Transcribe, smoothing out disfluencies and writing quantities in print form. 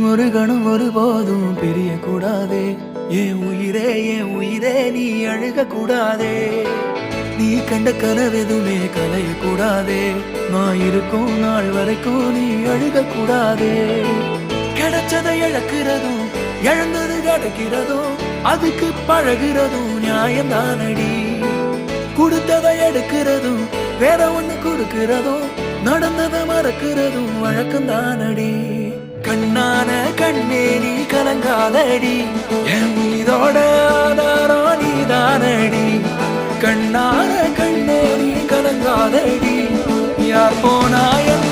ஒரு கணம் ஒருபோதும் பிரிய கூடாதே. என் உயிரே நீ அழுக கூடாதே. நீ கண்ட கனவெதுமே கலைய கூடாதே. நான் இருக்கும் நாள் வரைக்கும் நீ அழுக கூடாதே. கிடைச்சதை இழக்கிறதும் இழந்தது கிடைக்கிறதும் அதுக்கு பழகிறதும் நியாயம்தானடி. கொடுத்ததை எடுக்கிறதும் வேற ஒண்ணு கொடுக்கிறதும் நடந்ததை மறக்கிறதும் வழக்கம்தானடி. கண்ணான கண்ணே நீ கலங்காதடி. என் மீதோட ஆதாரம் நீதானடி. கண்ணான கண்ணே நீ கலங்காதடி. யார் போனா என்ன